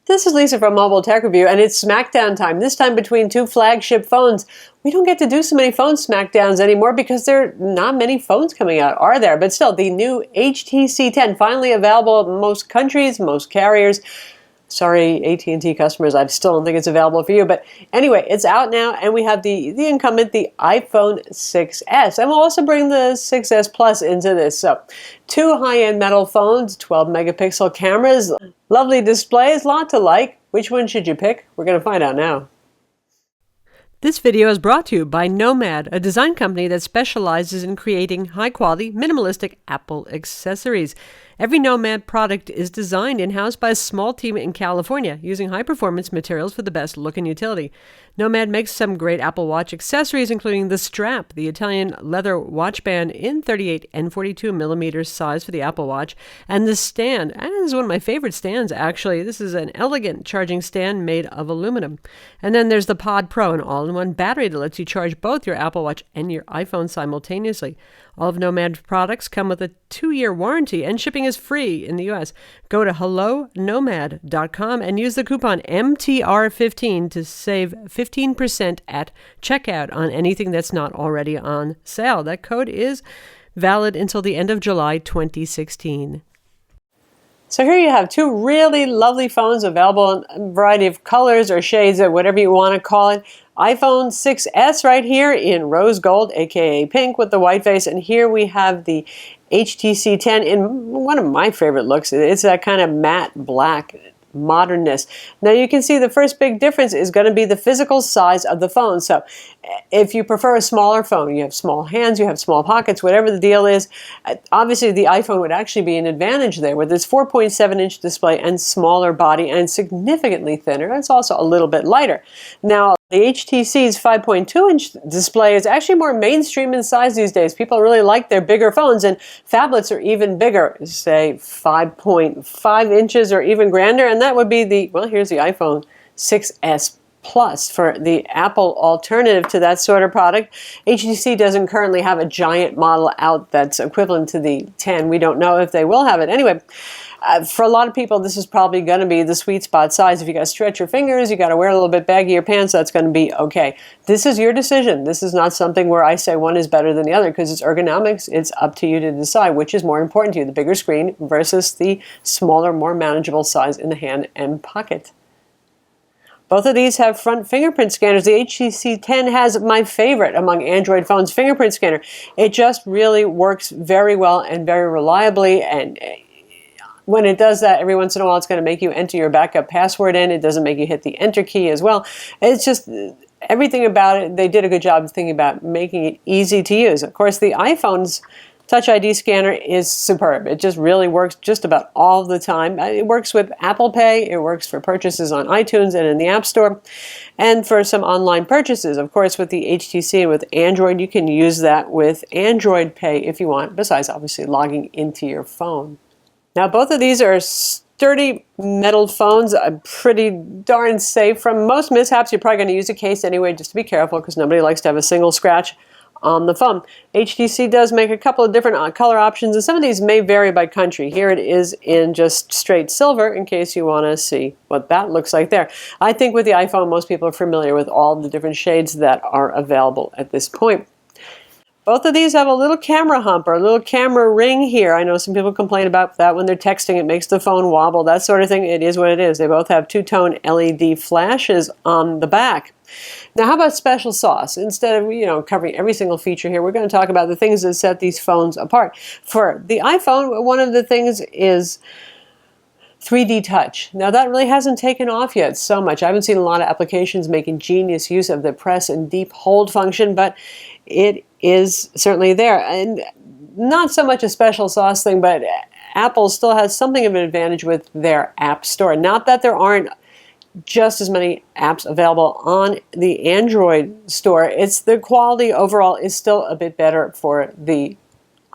This is Lisa from Mobile Tech Review, and it's Smackdown time, this time between two flagship phones. We don't get to do so many phone Smackdowns anymore because there are not many phones coming out, are there? But still, the new HTC 10, finally available in most countries, most carriers. Sorry, AT&T customers, I still don't think it's available for you. But anyway, it's out now, and we have the incumbent, the iPhone 6s. And we'll also bring the 6s Plus into this. So, two high-end metal phones, 12-megapixel cameras, lovely displays, lot to like. Which one should you pick? We're going to find out now. This video is brought to you by Nomad, a design company that specializes in creating high-quality, minimalistic Apple accessories. Every Nomad product is designed in-house by a small team in California, using high-performance materials for the best look and utility. Nomad makes some great Apple Watch accessories, including the strap, the Italian leather watch band in 38 and 42 millimeters size for the Apple Watch, and the stand. And this is one of my favorite stands, actually. This is an elegant charging stand made of aluminum. And then there's the Pod Pro, an all-in-one battery that lets you charge both your Apple Watch and your iPhone simultaneously. All of Nomad products come with a 2-year warranty, and shipping is free in the U.S. Go to hellonomad.com and use the coupon MTR15 to save 15% at checkout on anything that's not already on sale. That code is valid until the end of July 2016. So here you have two really lovely phones available in a variety of colors or shades or whatever you want to call it. iPhone 6s right here in rose gold, aka pink, with the white face. And here we have the HTC 10 in one of my favorite looks. It's that kind of matte black modernness. Now you can see the first big difference is going to be the physical size of the phone. So if you prefer a smaller phone, you have small hands, you have small pockets, whatever the deal is, obviously the iPhone would actually be an advantage there with its 4.7-inch display and smaller body and significantly thinner. It's also a little bit lighter. Now the HTC's 5.2-inch display is actually more mainstream in size these days. People really like their bigger phones, and phablets are even bigger, say 5.5 inches or even grander, and that would be the, well, here's the iPhone 6s Plus for the Apple alternative to that sort of product. HTC doesn't currently have a giant model out that's equivalent to the 10. We don't know if they will have it. Anyway, for a lot of people, this is probably going to be the sweet spot size. If you got to stretch your fingers, you got to wear a little bit baggier pants, that's going to be okay. This is your decision. This is not something where I say one is better than the other because it's ergonomics. It's up to you to decide which is more important to you, the bigger screen versus the smaller, more manageable size in the hand and pocket. Both of these have front fingerprint scanners. The HTC 10 has my favorite among Android phones, fingerprint scanner. It just really works very well and very reliably, and when it does that, every once in a while, it's going to make you enter your backup password in. It doesn't make you hit the enter key as well. It's just everything about it. They did a good job of thinking about making it easy to use. Of course, the iPhone's Touch ID scanner is superb. It just really works just about all the time. It works with Apple Pay. It works for purchases on iTunes and in the App Store. And for some online purchases, of course, with the HTC and with Android, you can use that with Android Pay if you want, besides obviously logging into your phone. Now, both of these are sturdy metal phones, pretty darn safe. From most mishaps, you're probably going to use a case anyway, just to be careful, because nobody likes to have a single scratch on the phone. HTC does make a couple of different color options, and some of these may vary by country. Here it is in just straight silver, in case you want to see what that looks like there. I think with the iPhone, most people are familiar with all the different shades that are available at this point. Both of these have a little camera hump or a little camera ring here. I know some people complain about that when they're texting. It makes the phone wobble, that sort of thing. It is what it is. They both have two-tone LED flashes on the back. Now, how about special sauce? Instead of, covering every single feature here, we're going to talk about the things that set these phones apart. For the iPhone, one of the things is 3D touch. Now, that really hasn't taken off yet so much. I haven't seen a lot of applications making genius use of the press and deep hold function, but it is certainly there. And not so much a special sauce thing, but Apple still has something of an advantage with their App Store. Not that there aren't just as many apps available on the Android store. It's the quality overall is still a bit better for the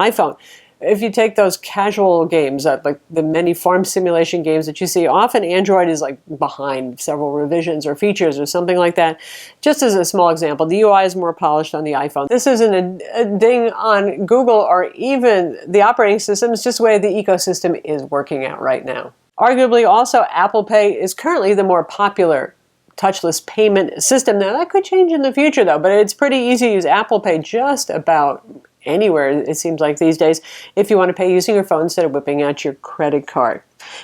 iPhone. If you take those casual games, like the many farm simulation games that you see, often Android is like behind several revisions or features or something like that. Just as a small example, the UI is more polished on the iPhone. This isn't a ding on Google or even the operating system. It's just the way the ecosystem is working out right now. Arguably also, Apple Pay is currently the more popular touchless payment system. Now that could change in the future though, but it's pretty easy to use Apple Pay just about anywhere, it seems like these days, if you want to pay using your phone instead of whipping out your credit card.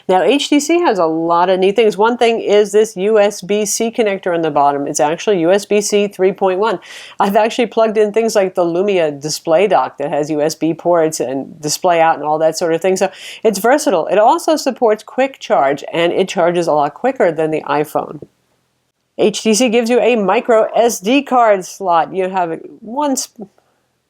Now HTC has a lot of neat things. One thing is this USB-C connector on the bottom. It's actually USB-C 3.1. I've actually plugged in things like the Lumia display dock that has USB ports and display out and all that sort of thing. So it's versatile. It also supports quick charge, and it charges a lot quicker than the iPhone. HTC gives you a micro SD card slot. You have one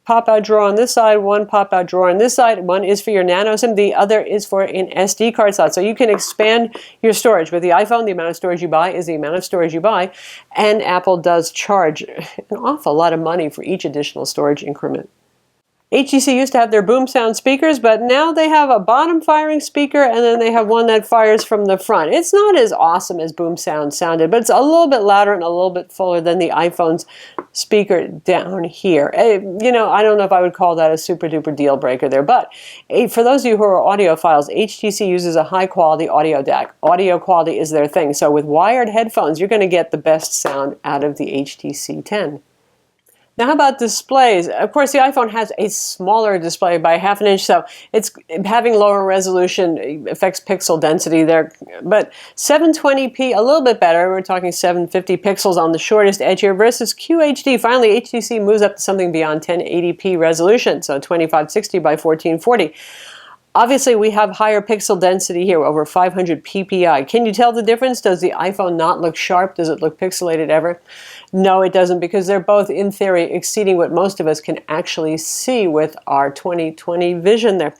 pop-out drawer on this side, one pop-out drawer on this side. One is for your nano SIM, the other is for an SD card slot. So you can expand your storage. With the iPhone, the amount of storage you buy is the amount of storage you buy, and Apple does charge an awful lot of money for each additional storage increment. HTC used to have their boom sound speakers, but now they have a bottom firing speaker, and then they have one that fires from the front. It's not as awesome as boom sound sounded, but it's a little bit louder and a little bit fuller than the iPhone's speaker down here. You know, I don't know if I would call that a super duper deal breaker there, but for those of you who are audiophiles, HTC uses a high quality audio DAC. Audio quality is their thing, so with wired headphones, you're going to get the best sound out of the HTC 10. Now how about displays? Of course, the iPhone has a smaller display by ½ inch, so it's having lower resolution affects pixel density there. But 720p, a little bit better. We're talking 750 pixels on the shortest edge here versus QHD. Finally, HTC moves up to something beyond 1080p resolution, so 2560 by 1440. Obviously, we have higher pixel density here, over 500 ppi. Can you tell the difference? Does the iPhone not look sharp? Does it look pixelated ever? No, it doesn't, because they're both, in theory, exceeding what most of us can actually see with our 20/20 vision there.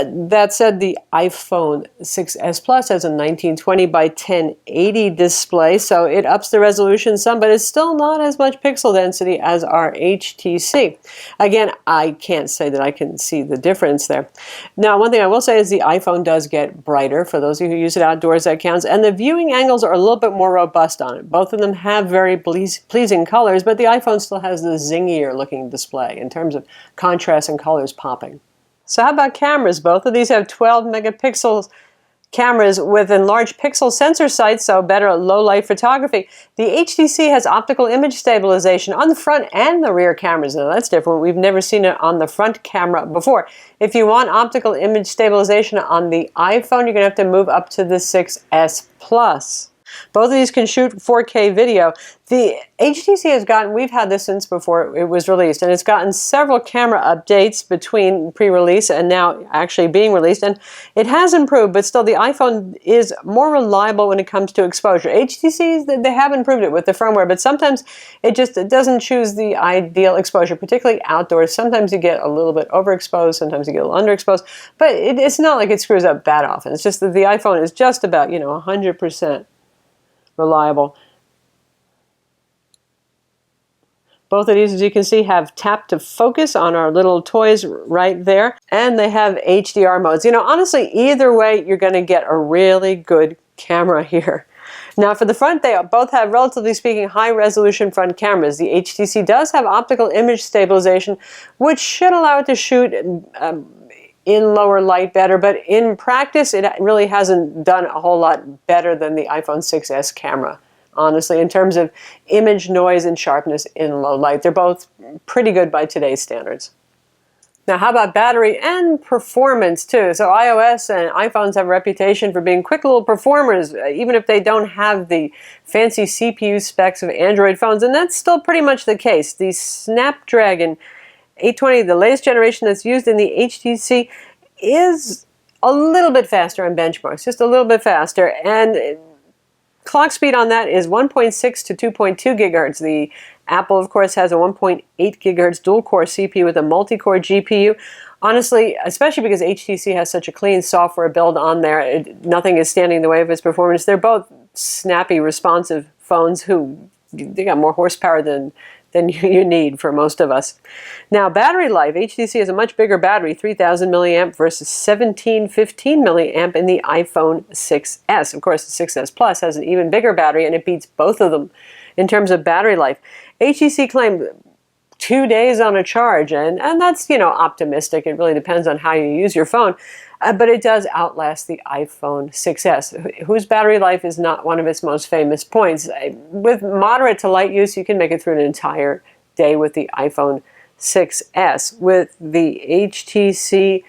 That said, the iPhone 6s Plus has a 1920 by 1080 display, so it ups the resolution some, but it's still not as much pixel density as our HTC. Again, I can't say that I can see the difference there. Now, one thing I will say is the iPhone does get brighter. For those of you who use it outdoors, that counts. And the viewing angles are a little bit more robust on it. Both of them have very pleasing colors, but the iPhone still has the zingier looking display in terms of contrast and colors popping. So how about cameras? Both of these have 12 megapixels cameras with enlarged pixel sensor sites, so better low light photography. The HTC has optical image stabilization on the front and the rear cameras. Now that's different. We've never seen it on the front camera before. If you want optical image stabilization on the iPhone, you're going to have to move up to the 6s Plus. Both of these can shoot 4K video. The HTC has gotten, we've had this since before it was released, and it's gotten several camera updates between pre-release and now actually being released, and it has improved, but still the iPhone is more reliable when it comes to exposure. HTC, they have improved it with the firmware, but sometimes it doesn't choose the ideal exposure, particularly outdoors. Sometimes you get a little bit overexposed, sometimes you get a little underexposed, but it's not like it screws up that often. It's just that the iPhone is just about, 100% reliable. Both of these, as you can see, have tap to focus on our little toys right there, and they have HDR modes. Honestly, either way, you're going to get a really good camera here. Now, for the front, they both have, relatively speaking, high-resolution front cameras. The HTC does have optical image stabilization, which should allow it to shoot in lower light better, but in practice, it really hasn't done a whole lot better than the iPhone 6s camera, honestly, in terms of image, noise, and sharpness in low light. They're both pretty good by today's standards. Now, how about battery and performance, too? So iOS and iPhones have a reputation for being quick little performers, even if they don't have the fancy CPU specs of Android phones, and that's still pretty much the case. The Snapdragon 820, the latest generation that's used in the HTC, is a little bit faster on benchmarks, just a little bit faster, and clock speed on that is 1.6 to 2.2 gigahertz. The Apple, of course, has a 1.8 gigahertz dual-core CPU with a multi-core GPU. Honestly, especially because HTC has such a clean software build on there, nothing is standing in the way of its performance. They're both snappy, responsive phones they got more horsepower than you need for most of us. Now, battery life, HTC has a much bigger battery, 3,000 milliamp versus 1,715 milliamp in the iPhone 6s. Of course, the 6s Plus has an even bigger battery, and it beats both of them in terms of battery life. HTC 2 days on a charge, and that's, optimistic. It really depends on how you use your phone. But it does outlast the iPhone 6S, whose battery life is not one of its most famous points. With moderate to light use, you can make it through an entire day with the iPhone 6S. With the HTC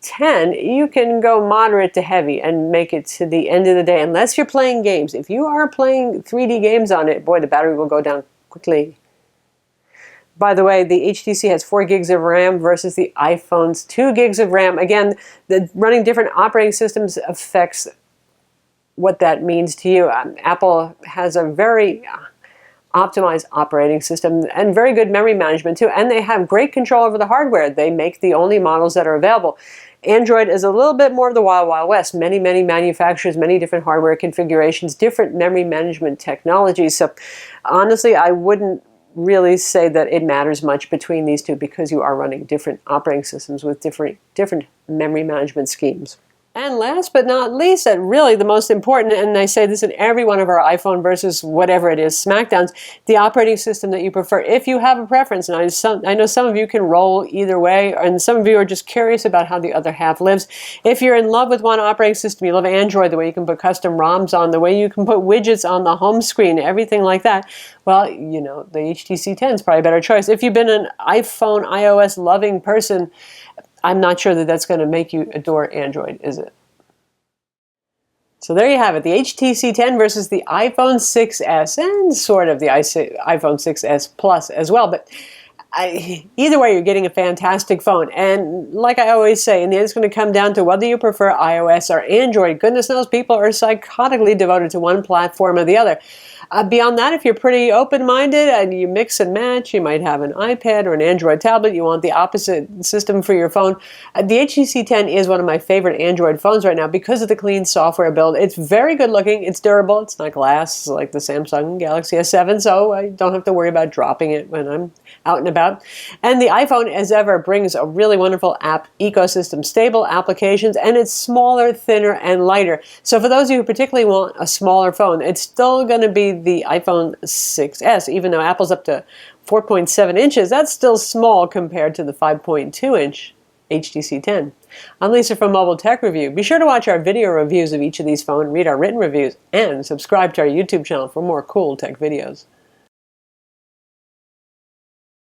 10, you can go moderate to heavy and make it to the end of the day, unless you're playing games. If you are playing 3D games on it, boy, the battery will go down quickly. By the way, the HTC has 4 gigs of RAM versus the iPhone's 2 gigs of RAM. Again, the running different operating systems affects what that means to you. Apple has a very optimized operating system and very good memory management too, and they have great control over the hardware. They make the only models that are available. Android is a little bit more of the Wild Wild West. Many manufacturers, many different hardware configurations, different memory management technologies. So honestly, I wouldn't really say that it matters much between these two, because you are running different operating systems with different memory management schemes. And last but not least, and really the most important, and I say this in every one of our iPhone versus whatever it is Smackdowns, the operating system that you prefer, if you have a preference. And I know some of you can roll either way, and some of you are just curious about how the other half lives. If you're in love with one operating system, you love Android, the way you can put custom ROMs on, the way you can put widgets on the home screen, everything like that, well, the HTC 10 is probably a better choice. If you've been an iPhone, iOS loving person, I'm not sure that that's going to make you adore Android, is it? So there you have it, the HTC 10 versus the iPhone 6S, and sort of the iPhone 6S Plus as well. But either way, you're getting a fantastic phone. And like I always say, in the end, it's going to come down to whether you prefer iOS or Android. Goodness knows people are psychotically devoted to one platform or the other. Beyond that, if you're pretty open-minded and you mix and match, you might have an iPad or an Android tablet, you want the opposite system for your phone. The HTC 10 is one of my favorite Android phones right now because of the clean software build. It's very good looking, it's durable, it's not glass like the Samsung Galaxy S7, so I don't have to worry about dropping it when I'm out and about. And the iPhone, as ever, brings a really wonderful app ecosystem, stable applications, and it's smaller, thinner, and lighter. So for those of you who particularly want a smaller phone, it's still going to be the iPhone 6S. Even though Apple's up to 4.7 inches, that's still small compared to the 5.2-inch HTC 10. I'm Lisa from Mobile Tech Review. Be sure to watch our video reviews of each of these phones, read our written reviews, and subscribe to our YouTube channel for more cool tech videos.